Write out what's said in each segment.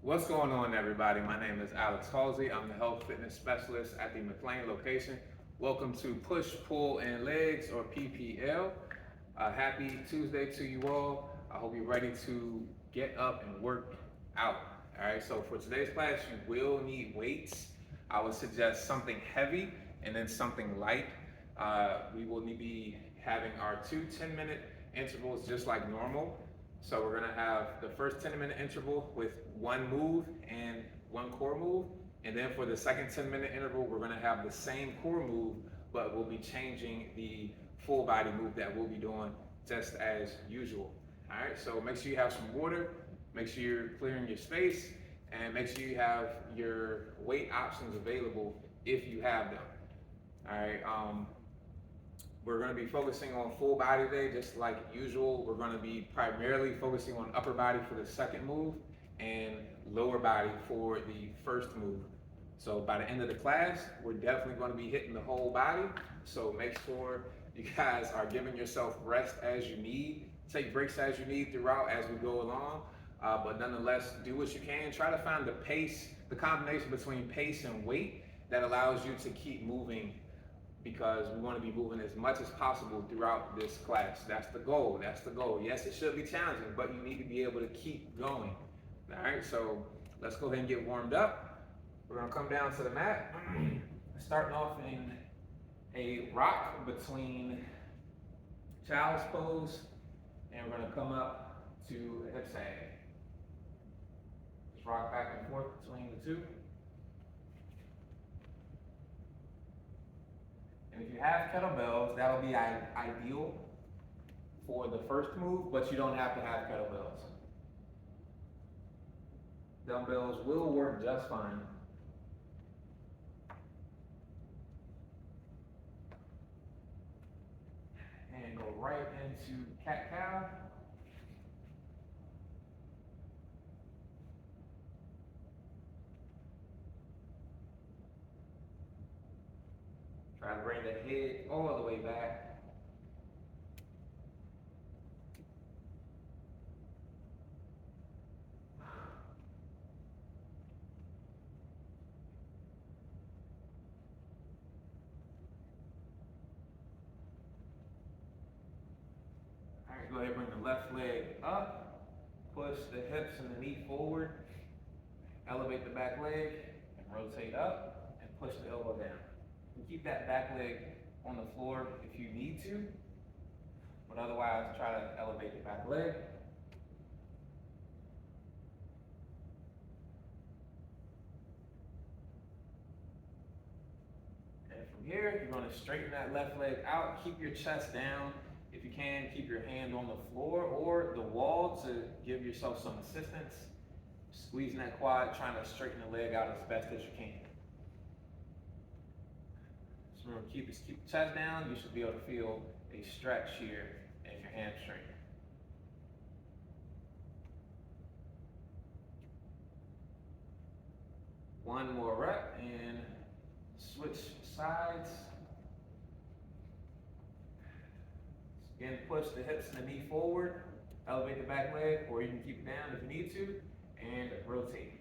What's going on, everybody? My name is Alex Halsey. I'm the health fitness specialist at the McLean location. Welcome to Push, Pull, and Legs, or P.P.L. Happy Tuesday to you all. I hope you're ready to get up and work out. All right, so for today's class, you will need weights. I would suggest something heavy and then something light. We will be having our two 10-minute intervals just like normal. So we're gonna have the first 10-minute interval with one move and one core move. And then for the second 10-minute interval, we're gonna have the same core move, but we'll be changing the full body move that we'll be doing just as usual. All right, so make sure you have some water, make sure you're clearing your space, and make sure you have your weight options available if you have them. All right, we're going to be focusing on full body today, just like usual. We're going to be primarily focusing on upper body for the second move and lower body for the first move. So by the end of the class, we're definitely going to be hitting the whole body. So make sure you guys are giving yourself rest as you need. Take breaks as you need throughout as we go along. But nonetheless, do what you can. Try to find the pace, the combination between pace and weight that allows you to keep moving, because we want to be moving as much as possible throughout this class. That's the goal. That's the goal. Yes, it should be challenging, but you need to be able to keep going. All right, so let's go ahead and get warmed up. We're going to come down to the mat, starting off in a rock between child's pose, and we're going to come up to a hip sag. Just rock back and forth between the two. And if you have kettlebells, that'll be ideal for the first move, but you don't have to have kettlebells. Dumbbells will work just fine. And go right into cat-cow. Try to bring the head all the way back. All right, go ahead and bring the left leg up. Push the hips and the knee forward. Elevate the back leg and rotate up and push the elbow down. And keep that back leg on the floor if you need to, but otherwise try to elevate the back leg. And from here, you're going to straighten that left leg out. Keep your chest down. If you can, keep your hand on the floor or the wall to give yourself some assistance. Squeezing that quad, trying to straighten the leg out as best as you can. So remember, keep the chest down. You should be able to feel a stretch here in your hamstring. One more rep and switch sides. Again, push the hips and the knee forward, elevate the back leg, or you can keep it down if you need to, and rotate.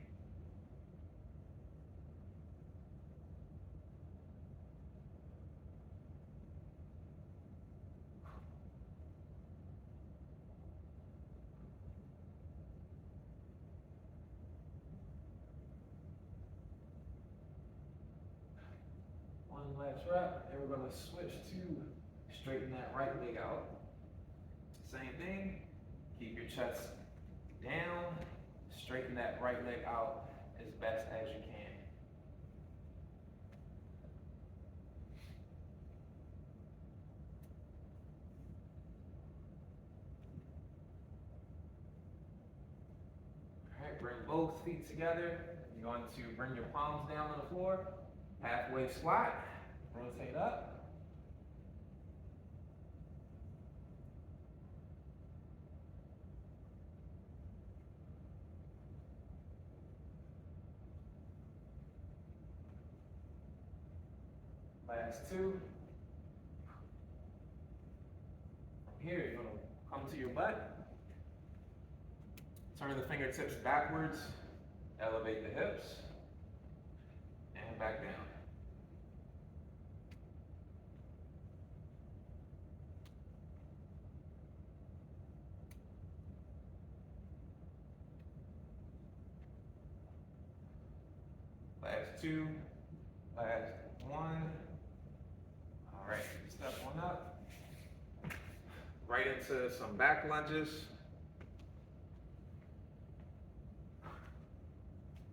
One last rep, and we're going to switch to straighten that right leg out. Same thing, keep your chest down, straighten that right leg out as best as you can. All right, bring both feet together. You're going to bring your palms down on the floor, halfway squat, rotate up. Last two. From here, you're going to come to your butt. Turn the fingertips backwards Elevate the hips and back down. Last two, last one. All right, step one up. Right into some back lunges.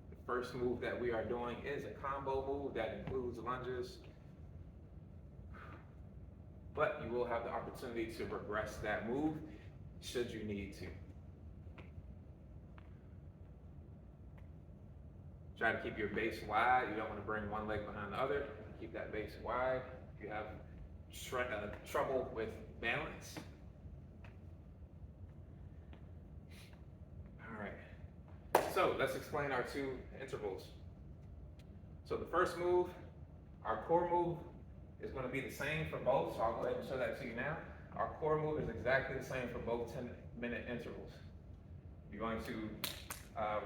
The first move that we are doing is a combo move that includes lunges. But you will have the opportunity to regress that move should you need to. Try to keep your base wide. You don't want to bring one leg behind the other. Keep that base wide. If you have trouble with balance. All right. So let's explain our two intervals. So the first move, our core move, is going to be the same for both. So I'll go ahead and show that to you now. Our core move is exactly the same for both 10-minute intervals. You're going to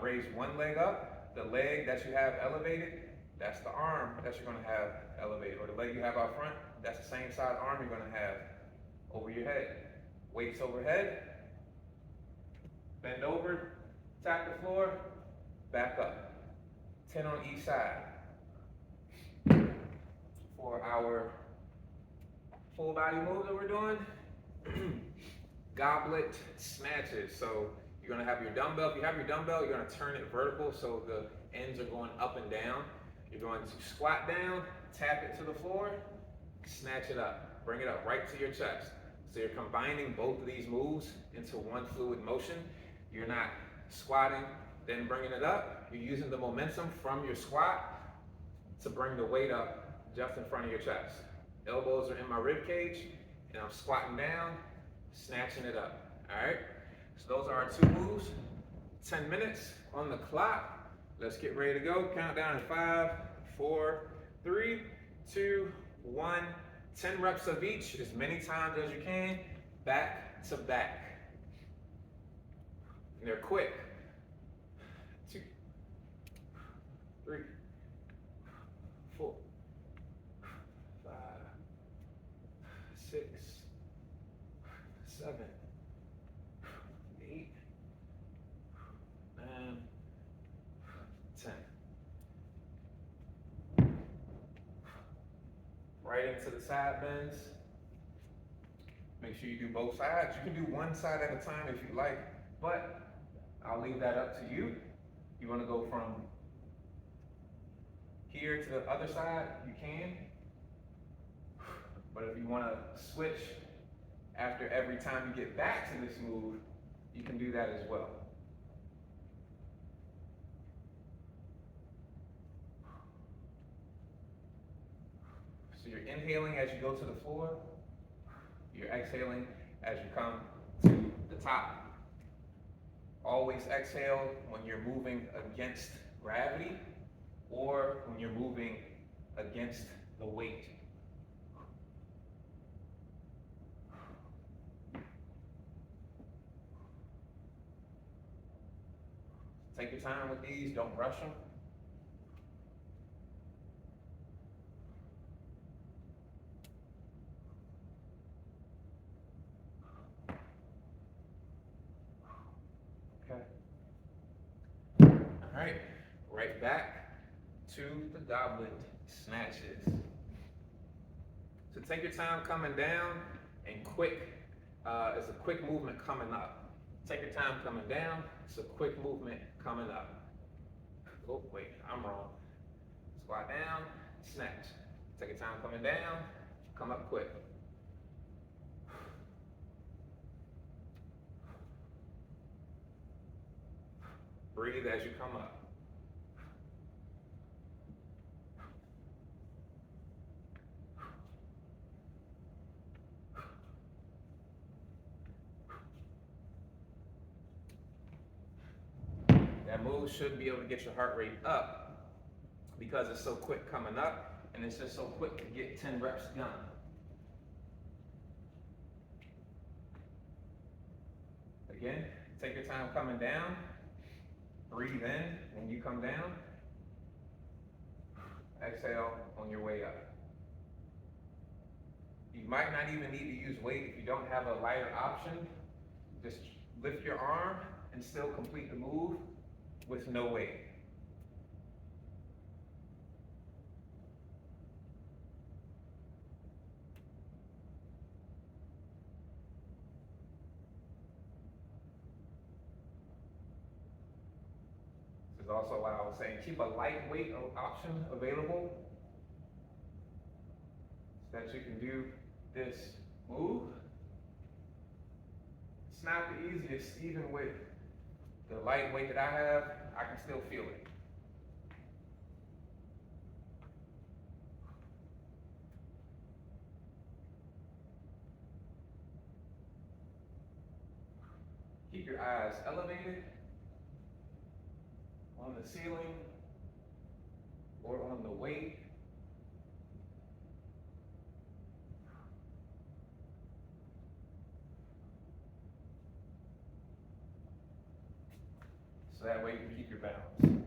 raise one leg up. The leg that you have elevated, that's the arm that you're going to have elevated. Or the leg you have out front, that's the same side arm you're going to have over your head. Weights overhead, bend over, tap the floor, back up. 10 on each side. For our full body move that we're doing, goblet snatches. So you're gonna have your dumbbell. If you have your dumbbell, you're gonna turn it vertical so the ends are going up and down. You're going to squat down, tap it to the floor, snatch it up, bring it up right to your chest. So you're combining both of these moves into one fluid motion. You're not squatting, then bringing it up. You're using the momentum from your squat to bring the weight up just in front of your chest. Elbows are in my rib cage, and I'm squatting down, snatching it up. All right? So those are our two moves. 10 minutes on the clock. Let's get ready to go. Count down in 5, 4, 3, 2, 1. 10 reps of each, as many times as you can, back to back. And they're quick. 2, 3, 4, 5, 6, 7, 8, 9, 10. Right into the side bends. Make sure you do both sides. You can do one side at a time if you like, but I'll leave that up to you. You want to go from here to the other side, you can. But if you want to switch after every time you get back to this move, you can do that as well. So you're inhaling as you go to the floor. You're exhaling as you come to the top. Always exhale when you're moving against gravity or when you're moving against the weight. Take your time with these, don't rush them. Okay. All right, right back to the goblet snatches. So take your time coming down and quick, it's a quick movement coming up. Take your time coming down, it's a quick movement coming up. Oh, wait, I'm wrong. Squat down, snatch. Take your time coming down, come up quick. Breathe as you come up. That move should be able to get your heart rate up because it's so quick coming up and it's just so quick to get 10 reps done. Again, take your time coming down. Breathe in when you come down. Exhale on your way up. You might not even need to use weight if you don't have a lighter option. Just lift your arm and still complete the move with no weight. This is also why I was saying keep a lightweight option available so that you can do this move. It's not the easiest, even with the light weight that I have, I can still feel it. Keep your eyes elevated on the ceiling or on the weight. So that way you can keep your balance.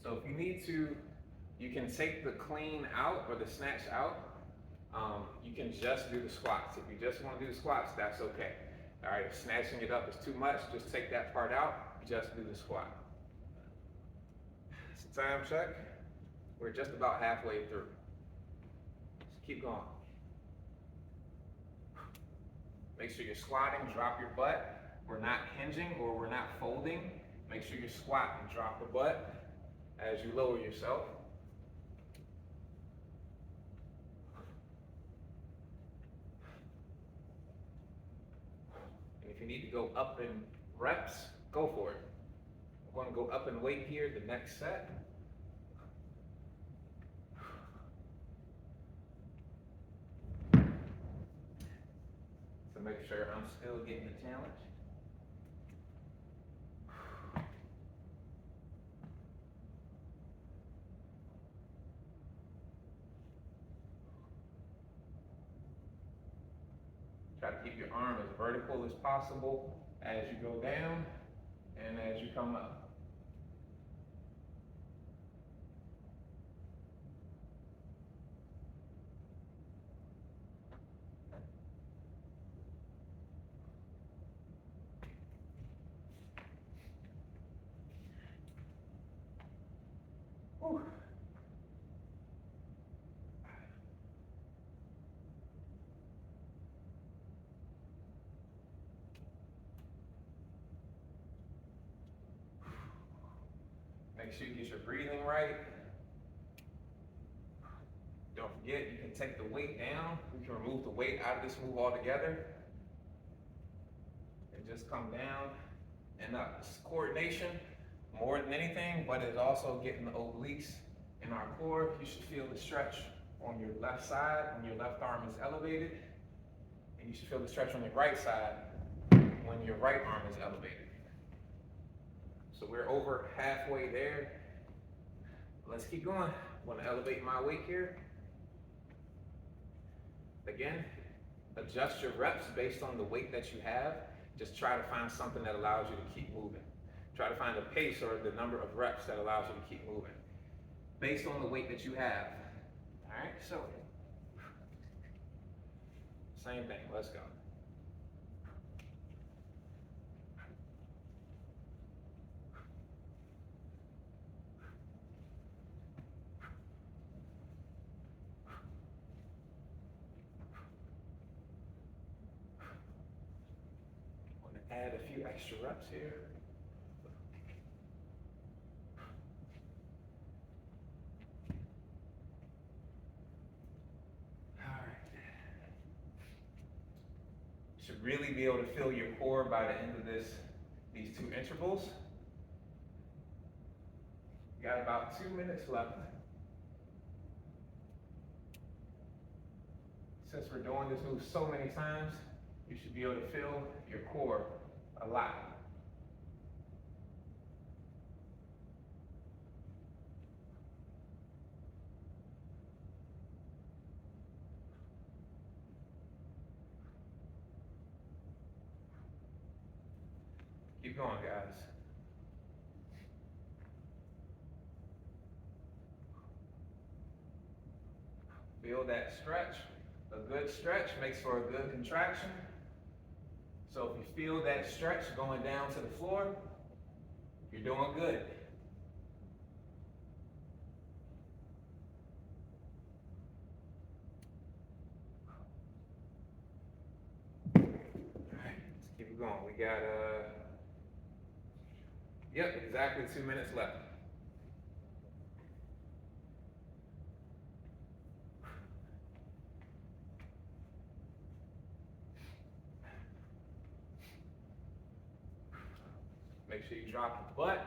So if you need to, you can take the clean out or the snatch out. You can just do the squats. If you just want to do the squats, that's okay. All right, if snatching it up is too much, just take that part out, just do the squat. It's a time check. We're just about halfway through. Just keep going. Make sure you're squatting, drop your butt. We're not hinging or we're not folding. Make sure you squat and drop the butt as you lower yourself. And if you need to go up in reps, go for it. I'm going to go up in weight here the next set. To make sure I'm still getting the challenge. Try to keep your arm as vertical as possible as you go down and as you come up. Whew. Make sure you get your breathing right. Don't forget, you can take the weight down. We can remove the weight out of this move altogether. And just come down and up. It's coordination more than anything, but it's also getting the obliques in our core. You should feel the stretch on your left side when your left arm is elevated. And you should feel the stretch on your right side when your right arm is elevated. So we're over halfway there. Let's keep going. I'm going to elevate my weight here. Again, adjust your reps based on the weight that you have. Just try to find something that allows you to keep moving. Try to find a pace or the number of reps that allows you to keep moving based on the weight that you have. All right, so same thing, let's go. I'm going to add a few extra reps here. Should really be able to feel your core by the end of these two intervals. You got about 2 minutes left. Since we're doing this move so many times, you should be able to feel your core a lot. Keep going, guys. Feel that stretch. A good stretch makes for a good contraction. So if you feel that stretch going down to the floor, you're doing good. All right, let's keep it going. We got, yep, exactly 2 minutes left. Make sure you drop the butt.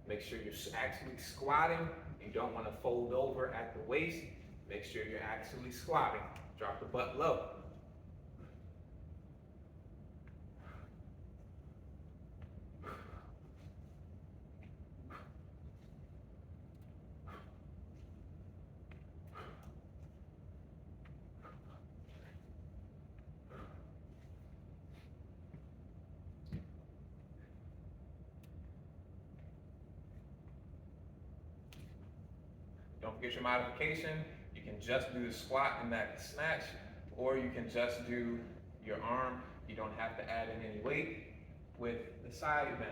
Make sure you're actually squatting. You don't want to fold over at the waist. Make sure you're actually squatting. Drop the butt low. Don't forget your modification. You can just do the squat and that snatch, or you can just do your arm. You don't have to add in any weight with the side bend.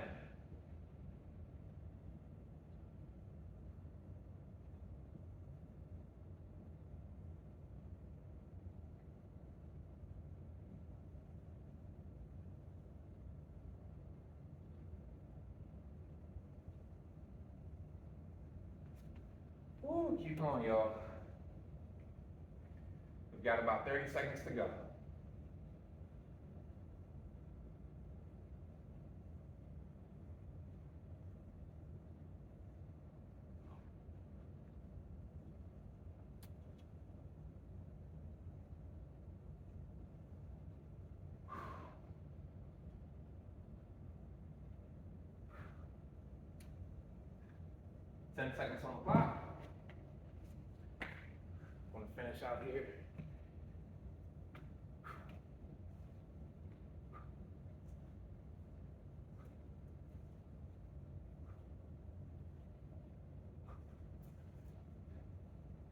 Woo, keep going, y'all. We've got about 30 seconds to go. Ten seconds on the clock. Want to finish out here.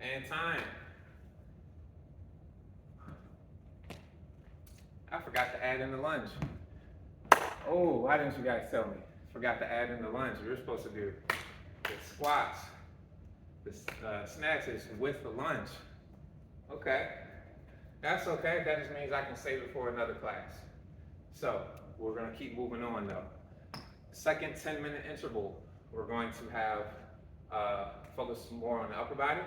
And time. I forgot to add in the lunge. Oh, why didn't you guys tell me? Forgot to add in the lunge. We were supposed to do the squats, the snatches with the lunge. Okay, that's okay. That just means I can save it for another class. So we're gonna keep moving on though. Second 10-minute interval, we're going to have focus more on the upper body.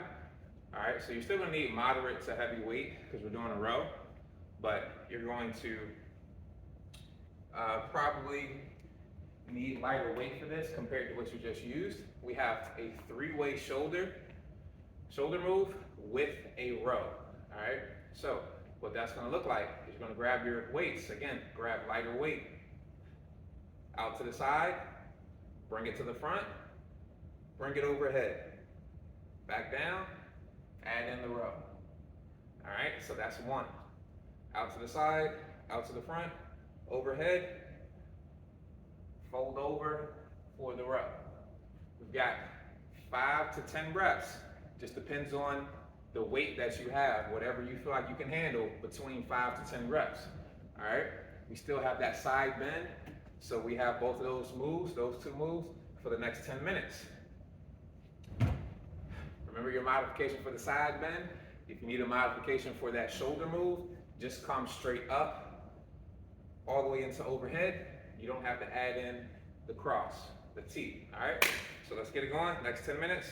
All right, so you're still gonna need moderate to heavy weight because we're doing a row, but you're going to probably need lighter weight for this compared to what you just used. We have a 3-way shoulder move with a row. All right, so what that's gonna look like is you're gonna grab your weights. Again, grab lighter weight. Out to the side, bring it to the front, bring it overhead. Back down, add in the row. All right, so that's 1. Out to the side, out to the front, overhead, fold over for the row. We've got 5 to 10 reps. Just depends on the weight that you have, whatever you feel like you can handle between 5 to 10 reps. All right, we still have that side bend. So we have both of those moves, those 2 moves for the next 10 minutes. Remember your modification for the side bend. If you need a modification for that shoulder move, just come straight up, all the way into overhead. You don't have to add in the cross, the T, all right? So let's get it going, next 10 minutes,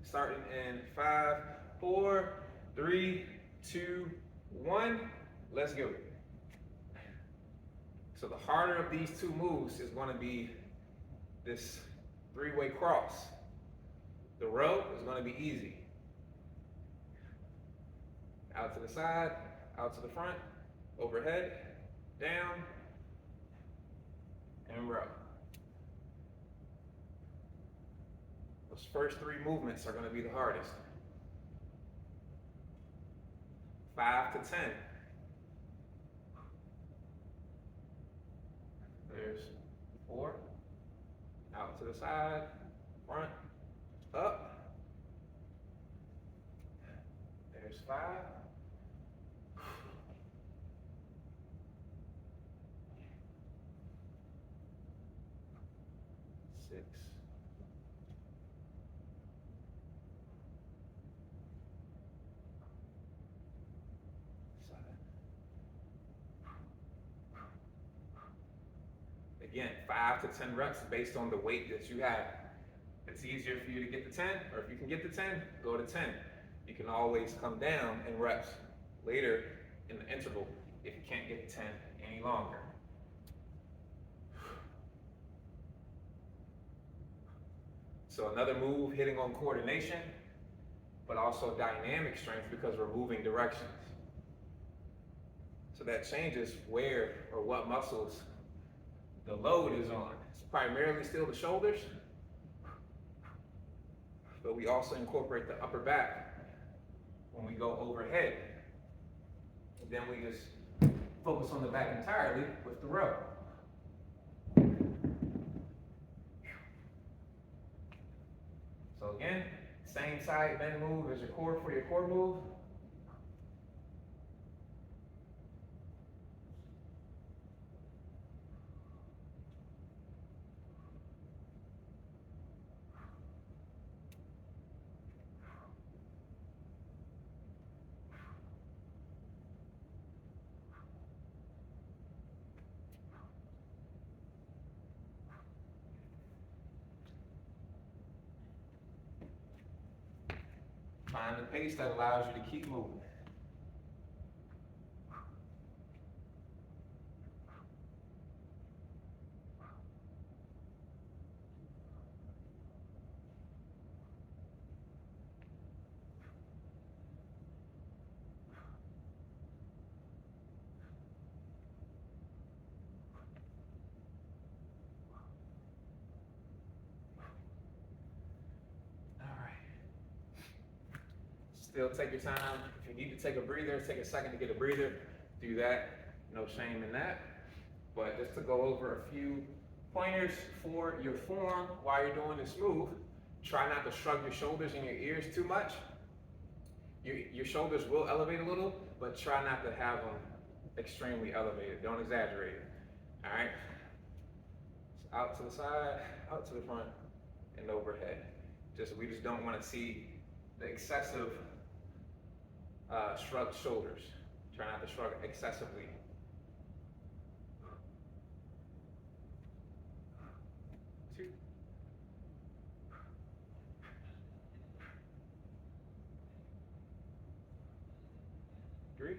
starting in 5, 4, 3, 2, 1, let's go. So the harder of these 2 moves is gonna be this 3-way cross. The row is gonna be easy. Out to the side, out to the front, overhead, down, and row. Those first 3 movements are gonna be the hardest. 5 to 10. There's 4, out to the side, front, up. There's 5, 6, 7. Again, 5 to 10 reps based on the weight that you have. If it's easier for you to get to 10, or if you can get to 10, go to 10. You can always come down in reps later in the interval if you can't get to 10 any longer. So another move hitting on coordination, but also dynamic strength because we're moving directions. So that changes where or what muscles the load is on. It's primarily still the shoulders, but we also incorporate the upper back when we go overhead. And then we just focus on the back entirely with the row. So again, same side bend move as your core for your core move. Find the pace that allows you to keep moving. Still take your time. If you need to take a breather, take a second to get a breather, do that. No shame in that. But just to go over a few pointers for your form while you're doing this move, try not to shrug your shoulders and your ears too much. Your shoulders will elevate a little, but try not to have them extremely elevated. Don't exaggerate it. All right? So out to the side, out to the front, and overhead. We just don't want to see the excessive shrugged shoulders. Try not to shrug excessively. Two. 3.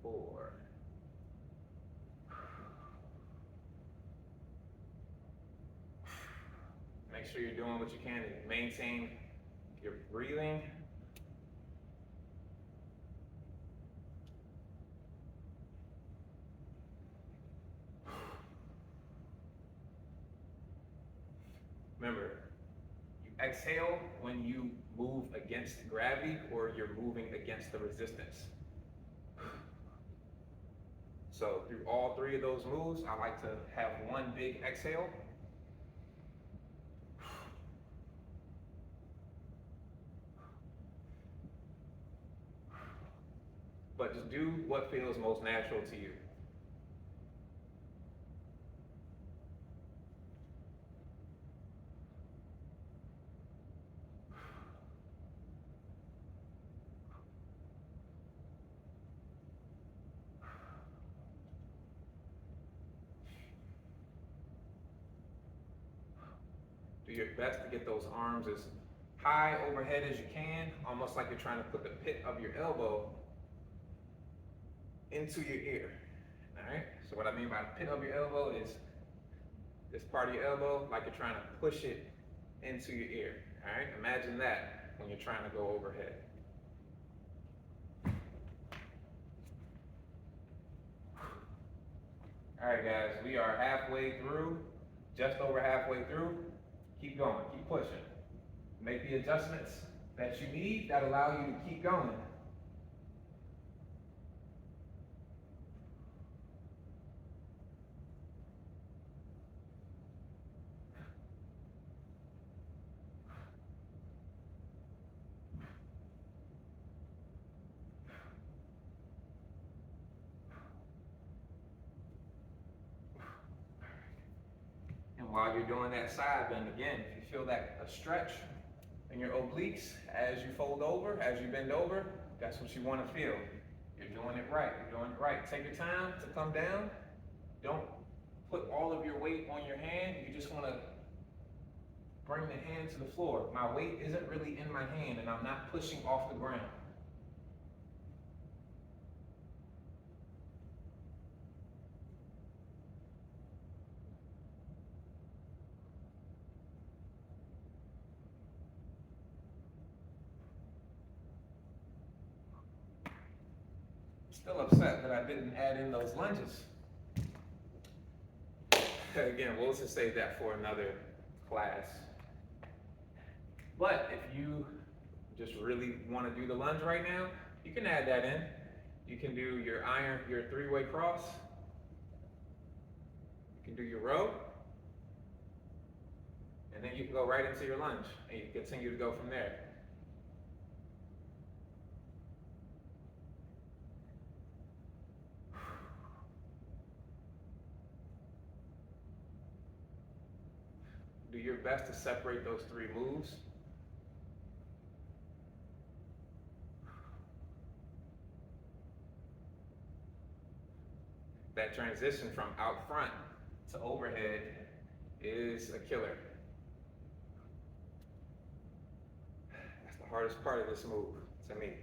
4. Make sure you're doing what you can to maintain your breathing. Remember, you exhale when you move against gravity or you're moving against the resistance. So through all 3 of those moves, I like to have one big exhale. But just do what feels most natural to you. Do your best to get those arms as high overhead as you can, almost like you're trying to put the pit of your elbow into your ear. All right? So what I mean by the pit of your elbow is this part of your elbow, like you're trying to push it into your ear. All right? Imagine that when you're trying to go overhead. All right, guys, we are halfway through, just over halfway through. Keep going, keep pushing. Make the adjustments that you need that allow you to keep going. you're doing that side bend, again, if you feel that a stretch in your obliques as you fold over, as you bend over, that's what you want to feel. You're doing it right. You're doing it right. Take your time to come down. Don't put all of your weight on your hand. You just want to bring the hand to the floor. My weight isn't really in my hand, and I'm not pushing off the ground. Still upset that I didn't add in those lunges. Again, we'll just save that for another class. But if you just really want to do the lunge right now, you can add that in. You can do your iron, your three-way cross. You can do your row. And then you can go right into your lunge, and you continue to go from there. Do your best to separate those three moves. That transition from out front to overhead is a killer. That's the hardest part of this move to me.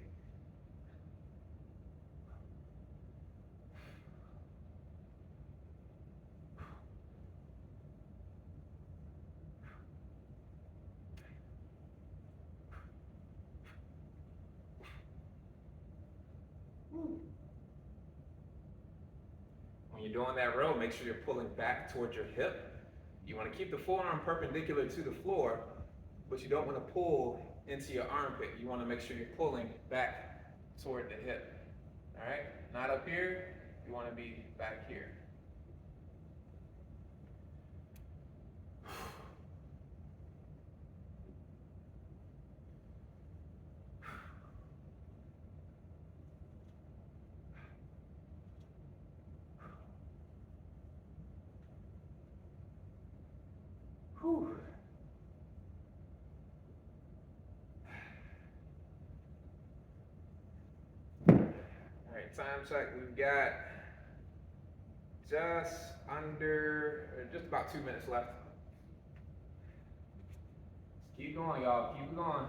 When you're doing that row, make sure you're pulling back towards your hip. You want to keep the forearm perpendicular to the floor, but you don't want to pull into your armpit. You want to make sure you're pulling back toward the hip. All right? Not up here. You want to be back here. Whew. All right, time check. We've got just about 2 minutes left. Keep going, y'all. Keep going.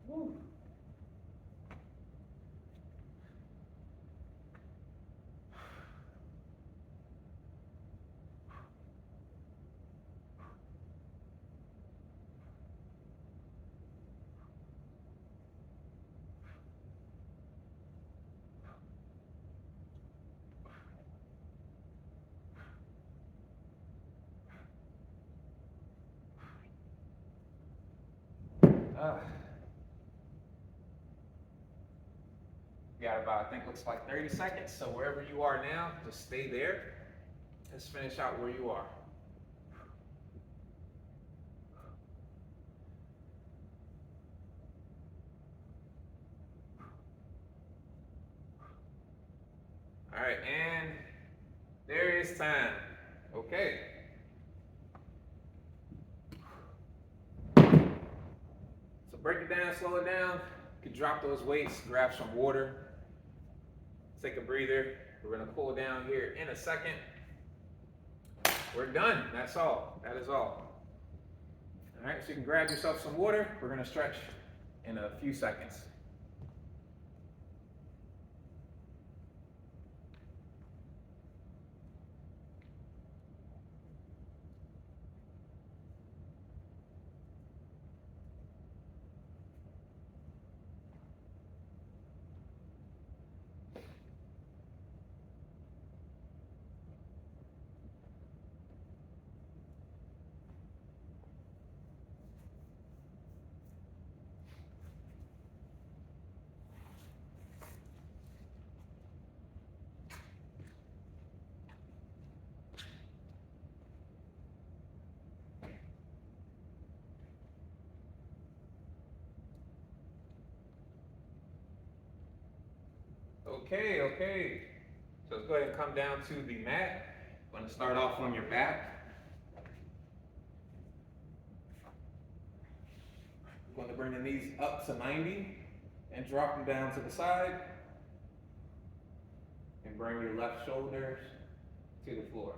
Woo. Got about, I think, looks like 30 seconds. So wherever you are now, just stay there. Let's finish out where you are. All right, and there is time. Okay. So break it down, slow it down. You can drop those weights, grab some water, take a breather. We're gonna cool down here in a second. We're done, that's all, that is all. All right, so you can grab yourself some water. We're gonna stretch in a few seconds. Okay. So let's go ahead and come down to the mat. I'm gonna start off on your back. We're going to bring the knees up to 90 and drop them down to the side. And bring your left shoulders to the floor.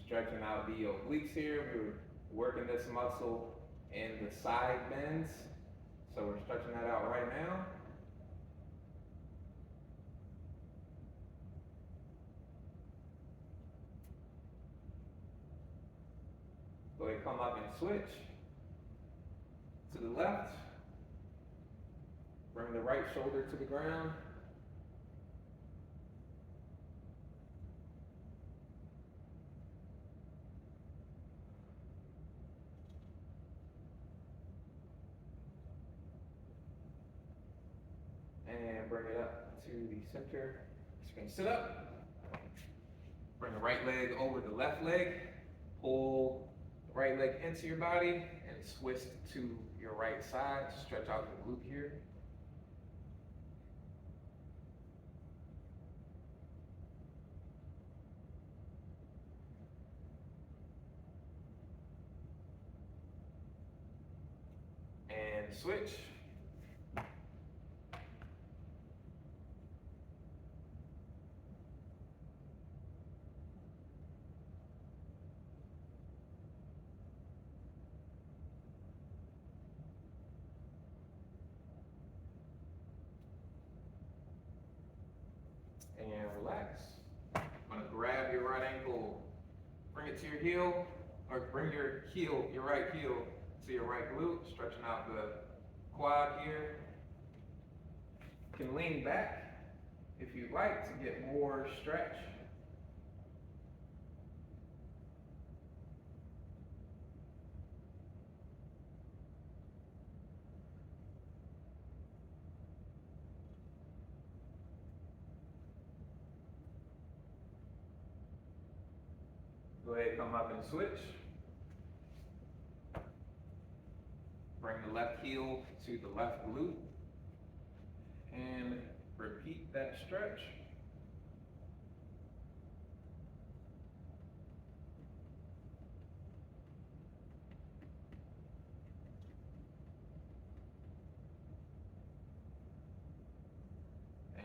Stretching out the obliques here. We're working this muscle in the side bends. So we're stretching that out right now. Go ahead, come up and switch to the left. Bring the right shoulder to the ground. And bring it up to the center. Just gonna sit up. Bring the right leg over the left leg. Pull the right leg into your body and twist to your right side. Stretch out the glute here. And switch. And relax. I'm gonna grab your right ankle, bring it to your heel, or bring your heel, your right heel to your right glute, stretching out the quad here. You can lean back if you'd like to get more stretch. Go ahead, come up and switch. Bring the left heel to the left glute. And repeat that stretch.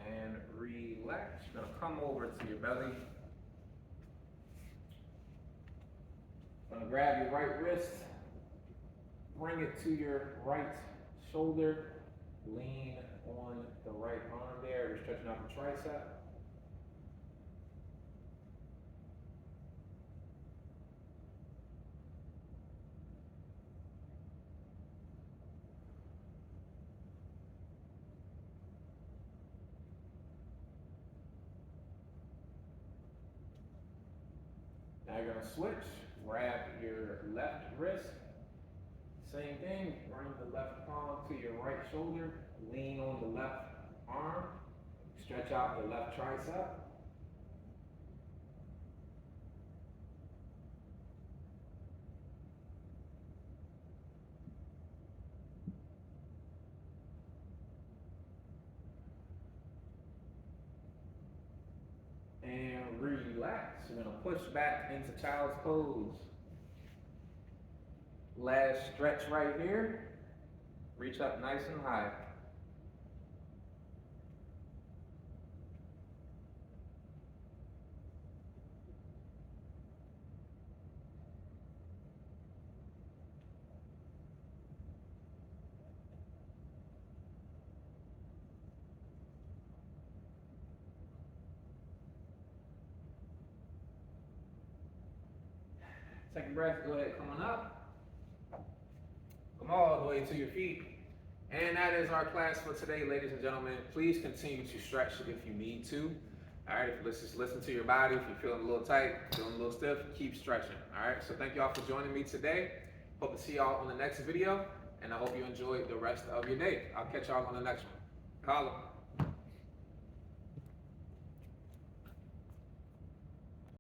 And relax. You're gonna come over to your belly. Gonna grab your right wrist, bring it to your right shoulder, lean on the right arm there. We're stretching out the tricep. Now you're gonna switch. Grab your left wrist. Same thing, bring the left palm to your right shoulder, lean on the left arm, stretch out the left tricep. And relax. You're gonna push back into child's pose. Last stretch right here. Reach up nice and high. Second breath, go ahead, come on up. Come all the way to your feet. And that is our class for today, ladies and gentlemen. Please continue to stretch if you need to. All right, let's just listen to your body. If you're feeling a little tight, feeling a little stiff, keep stretching. All right, so thank y'all for joining me today. Hope to see y'all on the next video, and I hope you enjoyed the rest of your day. I'll catch y'all on the next one. Call 'em.